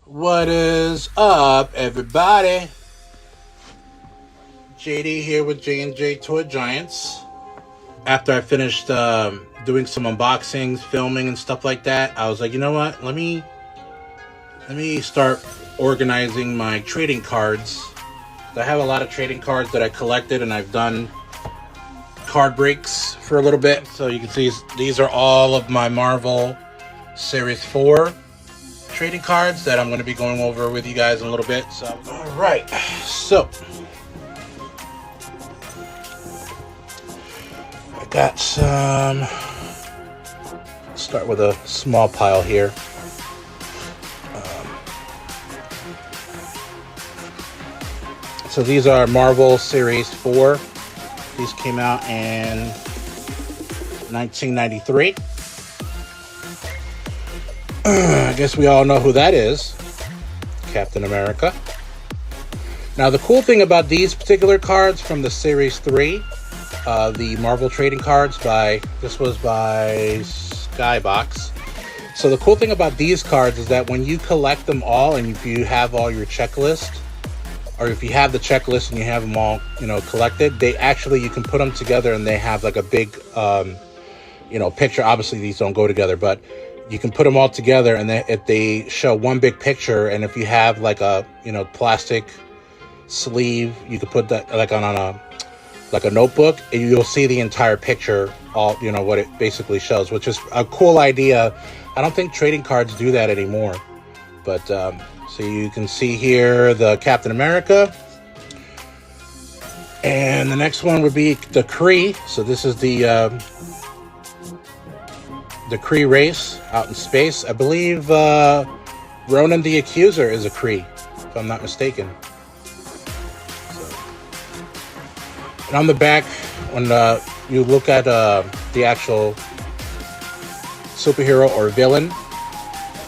What is up, everybody? JD here with J&J Toy Giants. After I finished doing some unboxings, filming, and stuff like that, I was like, you know what? Let me start organizing my trading cards. I have a lot of trading cards that I collected, and I've done card breaks for a little bit. So you can see these are all of my Marvel Series 4 trading cards that I'm going to be going over with you guys in a little bit. So, all right. So, I got some. Let's start with a small pile here. So these are Marvel Series 4. These came out in 1993. I guess we all know who that is. Captain America. Now, the cool thing about these particular cards from the Series 3, the Marvel trading cards this was by Skybox. So the cool thing about these cards is that when you collect them all, and if you have all your checklist, or if you have the checklist and you have them all, collected, you can put them together and they have like a big, picture. Obviously, these don't go together, but you can put them all together, and if they show one big picture, and if you have like a plastic sleeve, you could put that like on a notebook, and you'll see the entire picture, all what it basically shows, which is a cool idea. I don't think trading cards do that anymore, but so you can see here the Captain America, and the next one would be the Kree. So this is the Kree race out in space. I believe Ronan the Accuser is a Kree, if I'm not mistaken. And on the back, when you look at the actual superhero or villain,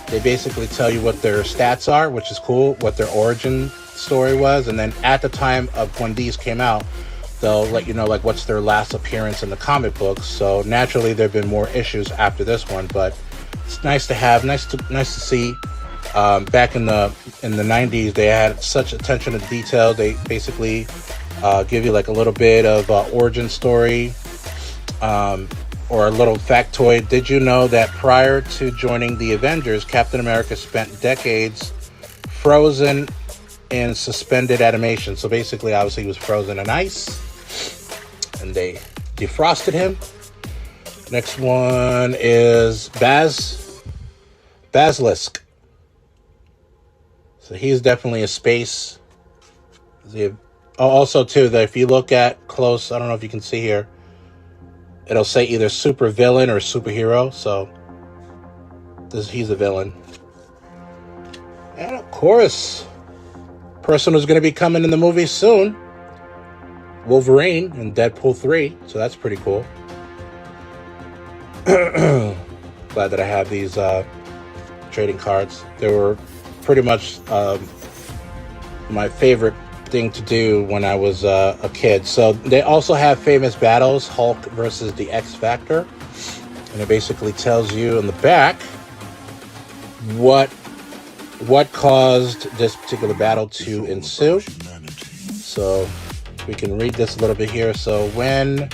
they basically tell you what their stats are, which is cool, what their origin story was. And then at the time of when these came out, they'll let you know like what's their last appearance in the comic books. So naturally, there have been more issues after this one, but it's nice to have, nice to see. Back in the 90s, they had such attention to detail. They basically give you like a little bit of origin story, or a little factoid. Did you know that prior to joining the Avengers, Captain America spent decades frozen in suspended animation? So basically, obviously, he was frozen in ice, and they defrosted him. Next one is Basilisk. So he's definitely a space. Also, too, that if you look at close, I don't know if you can see here, it'll say either super villain or superhero. So he's a villain. And of course, person who's going to be coming in the movie soon, Wolverine in Deadpool 3. So that's pretty cool. Glad that I have these trading cards. They were pretty much my favorite thing to do when I was a kid. So they also have famous battles, Hulk versus the X Factor, and it basically tells you in the back what caused this particular battle to ensue. So we can read this a little bit here. So when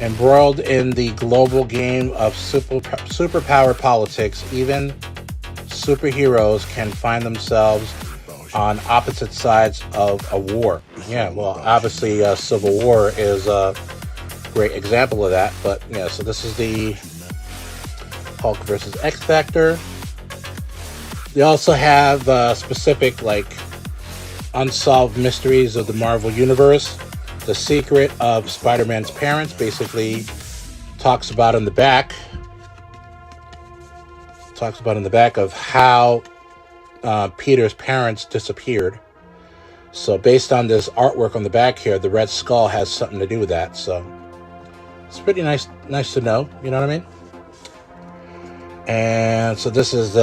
embroiled in the global game of superpower politics, even superheroes can find themselves on opposite sides of a war. Yeah, well, obviously, Civil War is a great example of that. But yeah, so this is the Hulk versus X Factor. They also have specific like unsolved mysteries of the Marvel Universe. The Secret of Spider-Man's Parents basically talks about in the back of how Peter's parents disappeared. So based on this artwork on the back here, the Red Skull has something to do with that. So it's pretty nice to know, you know what I mean? And so this is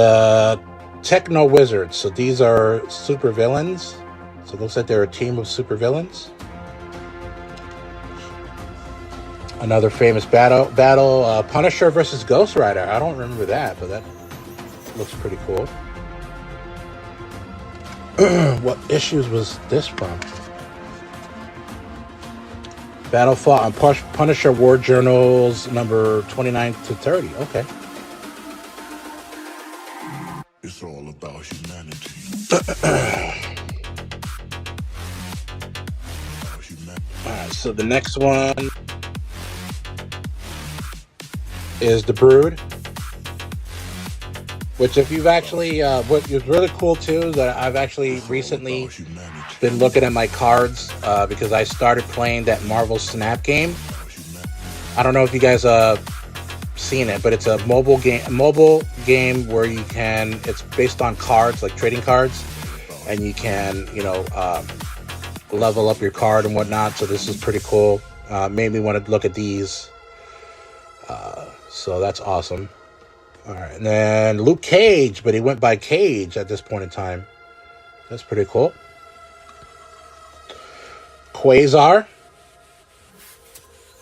Techno Wizards. So these are super villains. So it looks like they're a team of super villains. Another famous battle, Punisher versus Ghost Rider. I don't remember that, but that looks pretty cool. What issues was this from? Battle fought on Punisher War Journals number 29 to 30. Okay. It's all about humanity. Alright, so the next one is The Brood. Which, if you've actually, what is really cool too is that I've actually recently been looking at my cards because I started playing that Marvel Snap game. I don't know if you guys seen it, but it's a mobile game where you can. It's based on cards, like trading cards, and you can, level up your card and whatnot. So this is pretty cool. Made me want to look at these. So that's awesome. All right, and then Luke Cage, but he went by Cage at this point in time. That's pretty cool. Quasar.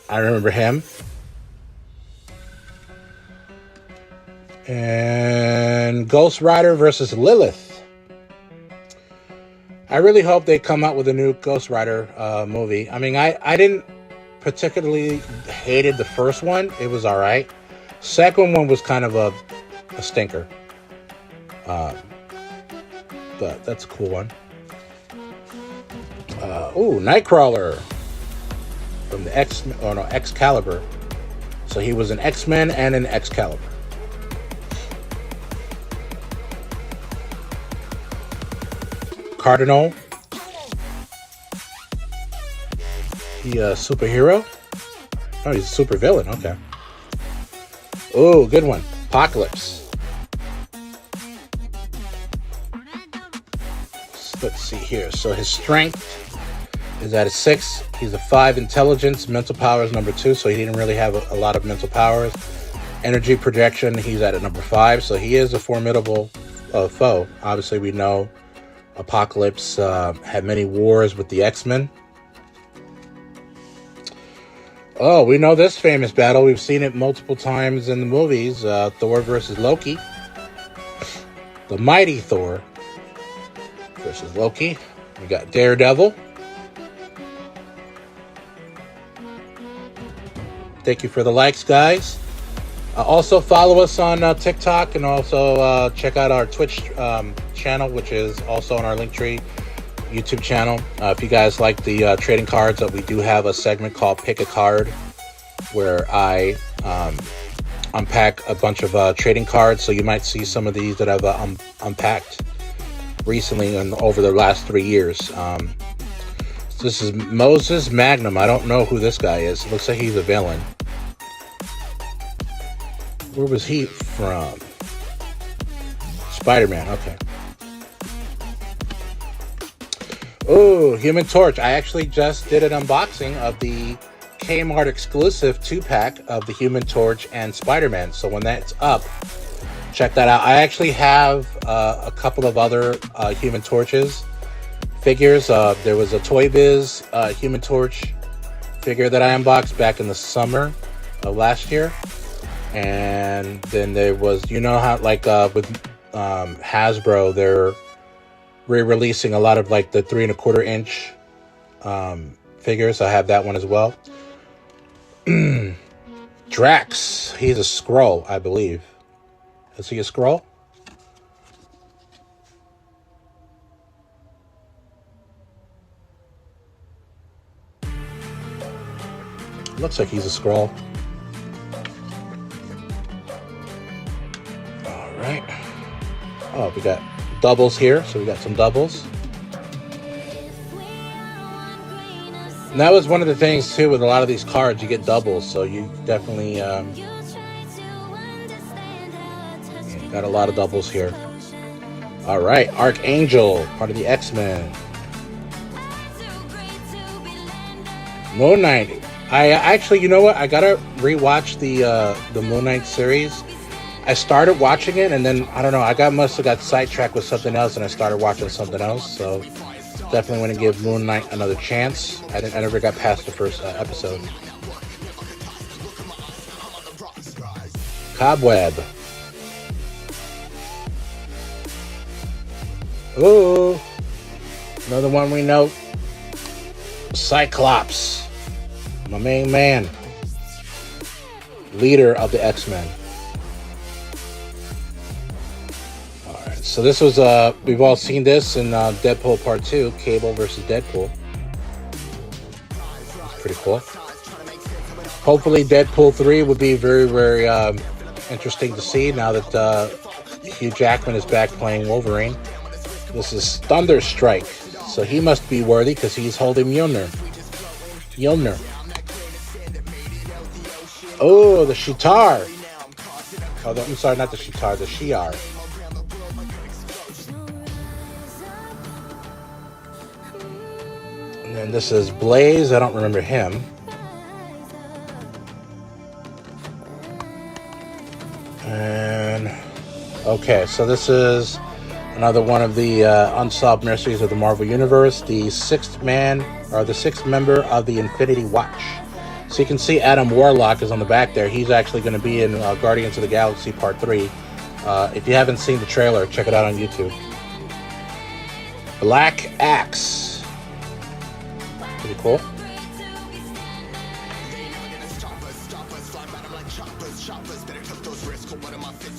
I remember him. And Ghost Rider versus Lilith. I really hope they come out with a new Ghost Rider movie. I mean, I didn't particularly hated the first one. It was all right. Second one was kind of a stinker. But that's a cool one. Nightcrawler from the Excalibur. So he was an X-Men and an Excalibur. Cardinal. He a superhero? Oh, he's a super villain. Okay. Oh, good one. Apocalypse. Let's see here. So his strength is at a 6. He's a 5 intelligence. Mental power is number 2, so he didn't really have a lot of mental powers. Energy projection, he's at a number 5, so he is a formidable foe. Obviously, we know Apocalypse had many wars with the X-Men. Oh, we know this famous battle. We've seen it multiple times in the movies. Thor versus Loki. The mighty Thor versus Loki. We got Daredevil. Thank you for the likes, guys. Also follow us on TikTok, and also check out our Twitch channel, which is also on our Linktree YouTube channel. If you guys like the trading cards, we do have a segment called Pick a Card, where I unpack a bunch of trading cards. So you might see some of these that I've unpacked recently and over the last 3 years. This is Moses Magnum. I don't know who this guy is. It looks like he's a villain. Where was he from? Spider-Man. Okay. Oh, Human Torch. I actually just did an unboxing of the Kmart exclusive 2-pack of the Human Torch and Spider-Man. So when that's up, check that out. I actually have a couple of other Human Torches figures. There was a Toy Biz Human Torch figure that I unboxed back in the summer of last year. And then there was, you know how with Hasbro, they're re-releasing a lot of like the 3 1/4 inch figures. I have that one as well. Drax, he's a Skrull, I believe. Is he a Skrull? Looks like he's a Skrull. All right. Oh, we got doubles here, so we got some doubles. And that was one of the things too with a lot of these cards. You get doubles, so you definitely got a lot of doubles here. All right, Archangel, part of the X-Men. Moon Knight. I actually, you know what? I gotta rewatch the Moon Knight series. I started watching it, and then I don't know. I must have got sidetracked with something else, and I started watching something else. So definitely want to give Moon Knight another chance. I never got past the first episode. Cobweb. Ooh, another one we know. Cyclops, my main man, leader of the X-Men. All right, so this was we've all seen this in Deadpool Part 2, Cable versus Deadpool. It's pretty cool. Hopefully, Deadpool 3 would be very, very interesting to see now that Hugh Jackman is back playing Wolverine. This is Thunderstrike, so he must be worthy because he's holding Mjolnir. Oh, the Shi'ar. Oh, I'm sorry, not the Shi'ar, the Shi'ar. And then this is Blaze. I don't remember him. And okay, so this is another one of the unsolved mysteries of the Marvel Universe. The sixth member of the Infinity Watch. So you can see Adam Warlock is on the back there. He's actually going to be in Guardians of the Galaxy Part 3. If you haven't seen the trailer, check it out on YouTube. Black Axe. Pretty cool.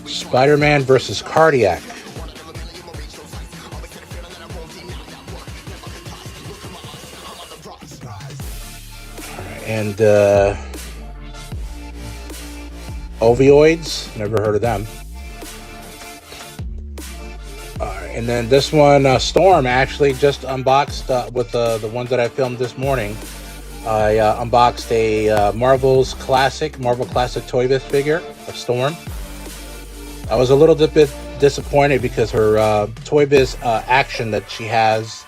Spider-Man versus Cardiac. And Ovioids, never heard of them. And then this one, Storm, actually just unboxed with the ones that I filmed this morning. I unboxed a Marvel Classic Toy Biz figure of Storm. I was a little bit disappointed because her Toy Biz action that she has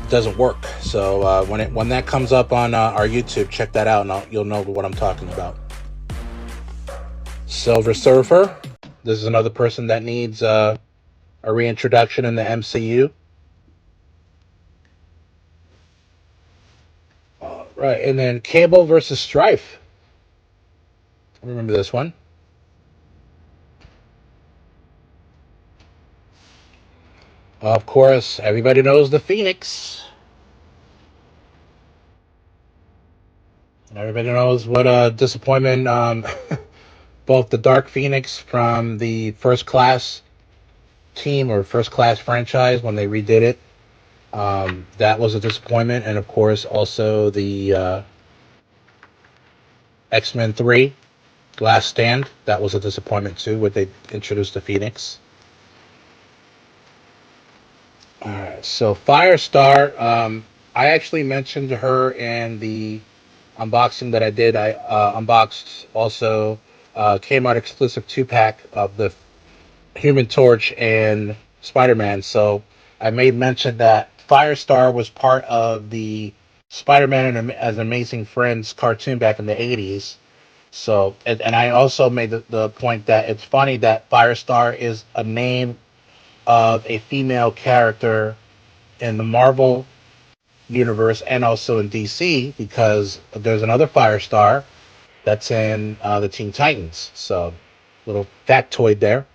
doesn't work. So when that comes up on our YouTube, check that out, and you'll know what I'm talking about. Silver Surfer. This is another person that needs a reintroduction in the MCU. Right, and then Cable versus Strife. Remember this one. Of course, everybody knows the Phoenix. Everybody knows what a disappointment both the Dark Phoenix from the First Class team or First Class franchise when they redid it. That was a disappointment. And of course, also the X-Men 3, Last Stand. That was a disappointment too, when they introduced the Phoenix. Alright, so Firestar, I actually mentioned her in the unboxing that I did. I unboxed also Kmart exclusive 2-pack of the Human Torch and Spider-Man. So I made mention that Firestar was part of the Spider-Man as Amazing Friends cartoon back in the 80s. So, and I also made the point that it's funny that Firestar is a name of a female character in the Marvel universe and also in DC, because there's another Firestar that's in the Teen Titans. So, little factoid there.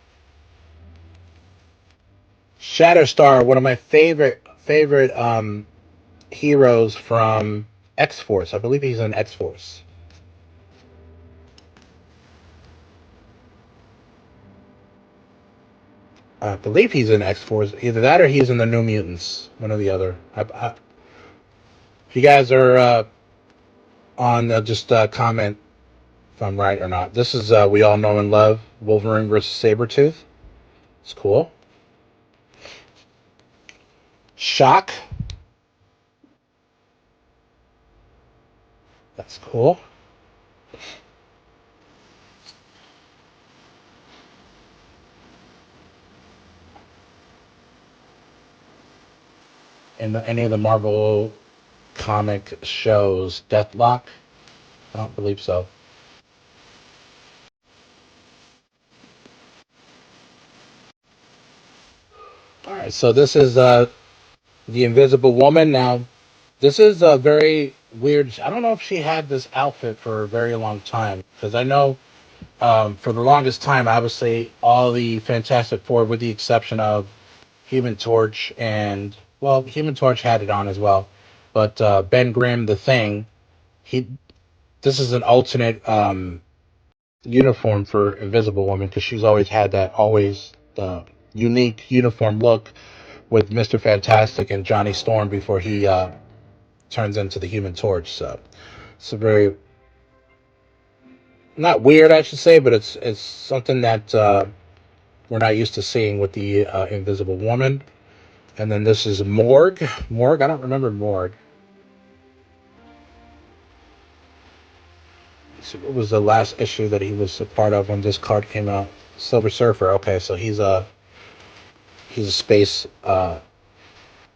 Shatterstar, one of my favorite heroes from X-Force. I believe he's in X-Force. I believe he's in X-Force. Either that or he's in the New Mutants. One or the other. If you guys are on, just comment if I'm right or not. This is We All Know and Love Wolverine versus Sabretooth. It's cool. Shock. That's cool. In any of the Marvel comic shows, Deathlock? I don't believe so. All right, so this is the Invisible Woman. Now, this is a very weird. I don't know if she had this outfit for a very long time, because I know For the longest time, obviously, all the Fantastic Four, with the exception of Human Torch and, well, Human Torch had it on as well, but Ben Grimm, the Thing, he this is an alternate uniform for Invisible Woman because she's always had that always unique uniform look with Mr. Fantastic and Johnny Storm before he turns into the Human Torch. So it's a very not weird, I should say, but it's something that we're not used to seeing with the Invisible Woman. And then this is Morgue. Morgue, I don't remember Morgue. So what was the last issue that he was a part of when this card came out? Silver Surfer. Okay, so he's a space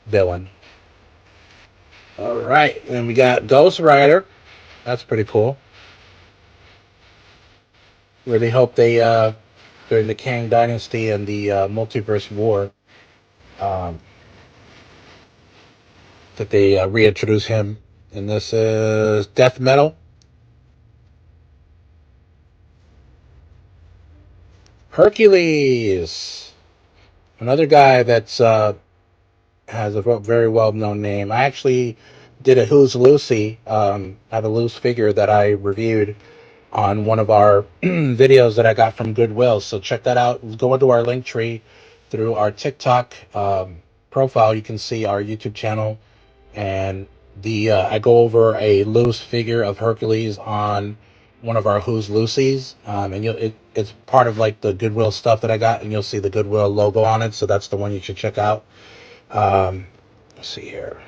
villain. All right, and we got Ghost Rider. That's pretty cool. Really hope they during the Kang Dynasty and the Multiverse War um, that they reintroduce him. And this is Death Metal. Hercules, another guy that's has a very well known name. I actually did a Who's Lucy. I have a loose figure that I reviewed on one of our videos that I got from Goodwill. So check that out. Go into our link tree through our TikTok profile. You can see our YouTube channel, and the I go over a loose figure of Hercules on one of our Who's Lucy's, and it's part of like the Goodwill stuff that I got, and you'll see the Goodwill logo on it. So that's the one you should check out. Let's see here.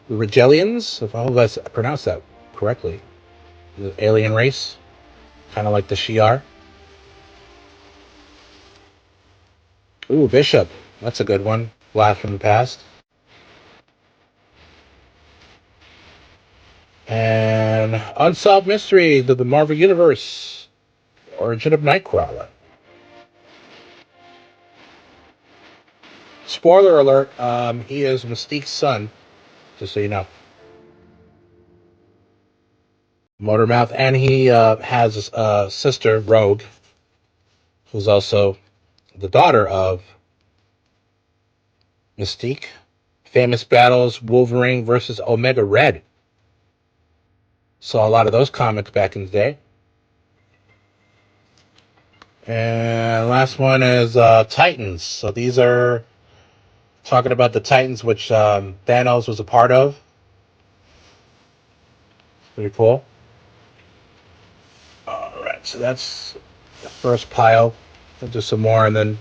The Regellians, if I hope I pronounced that correctly. The alien race, kind of like the Shi'ar. Ooh, Bishop. That's a good one. Blast from the past. And Unsolved Mystery of the Marvel Universe. Origin of Nightcrawler. Spoiler alert, he is Mystique's son, just so you know. Motormouth, and he has a sister, Rogue, who's also the daughter of Mystique. Famous battles, Wolverine versus Omega Red. Saw a lot of those comics back in the day. And last one is Titans. So these are talking about the Titans, which Thanos was a part of. Pretty cool. All right, so that's the first pile. We'll do some more, and then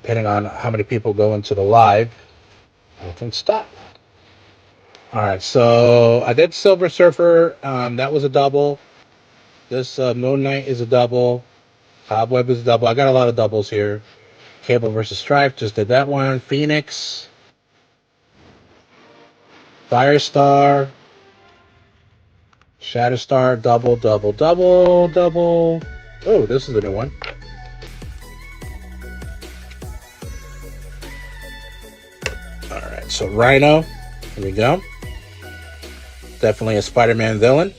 depending on how many people go into the live, I can stop. All right, so I did Silver Surfer. That was a double. This Moon Knight is a double. Cobweb is a double. I got a lot of doubles here. Cable versus Strife, just did that one. Phoenix. Firestar. Shatterstar, double, double, double, double. Oh, this is a new one. All right, so Rhino. Here we go. Definitely a Spider-Man villain.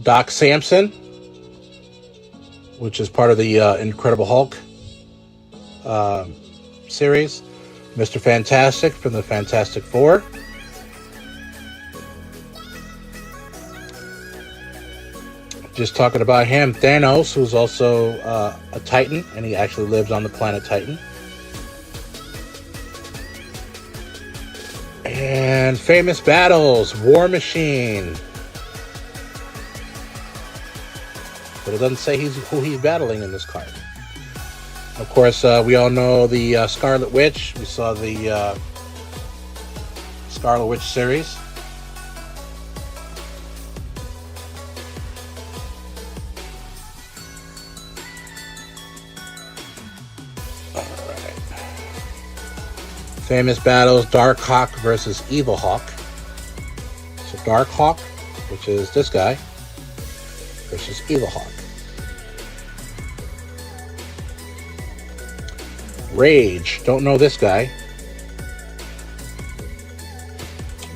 Doc Samson, which is part of the Incredible Hulk series. Mr. Fantastic from the Fantastic Four. Just talking about him, Thanos, who's also a Titan, and he actually lives on the planet Titan. And famous battles, War Machine. But it doesn't say who he's battling in this card. Of course, we all know the Scarlet Witch. We saw the Scarlet Witch series. Famous battles, Dark Hawk versus Evil Hawk. So Dark Hawk, which is this guy, versus Evil Hawk. Rage, don't know this guy.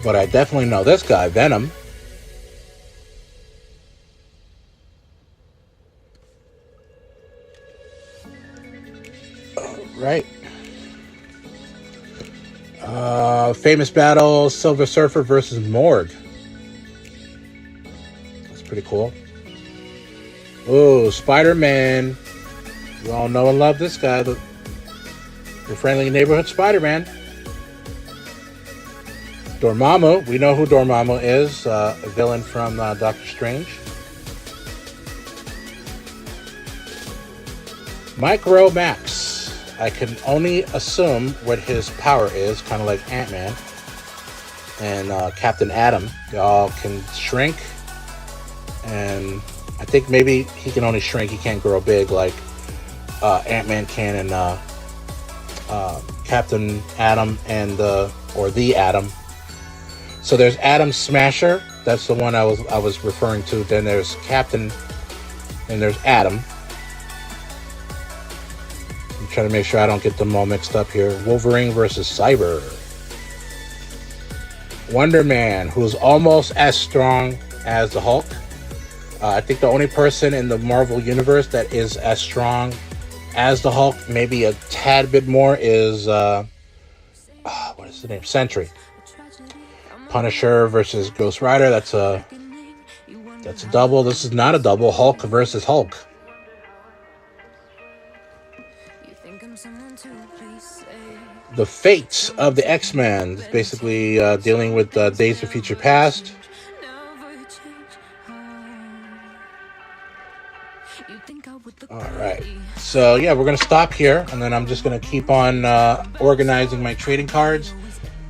But I definitely know this guy, Venom. right. Famous battle, Silver Surfer versus Morg. That's pretty cool. Oh, Spider-Man. You all know and love this guy, the friendly neighborhood Spider-Man. Dormammu. We know who Dormammu is, a villain from Doctor Strange. Micro Max. I can only assume what his power is, kind of like Ant-Man and Captain Atom. Y'all can shrink, and I think maybe he can only shrink. He can't grow big like Ant-Man can, and Captain Atom and or the Atom. So there's Atom Smasher. That's the one I was referring to. Then there's Captain, and there's Atom. I'm trying to make sure I don't get them all mixed up here. Wolverine versus Cyber. Wonder Man, who's almost as strong as the Hulk. I think the only person in the Marvel Universe that is as strong as the Hulk, maybe a tad bit more, is what is the name? Sentry. Punisher versus Ghost Rider. That's a double. This is not a double. Hulk versus Hulk. The Fate of the X-Men is basically dealing with Days of Future Past. Alright, so yeah, we're going to stop here, and then I'm just going to keep on organizing my trading cards.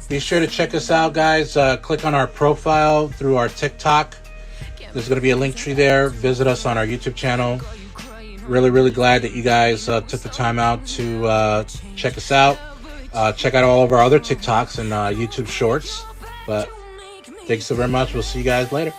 Be sure to check us out, guys. Click on our profile through our TikTok. There's going to be a link tree there. Visit us on our YouTube channel. Really glad that you guys took the time out to check us out. Check out all of our other TikToks and YouTube Shorts. But thanks so very much. We'll see you guys later.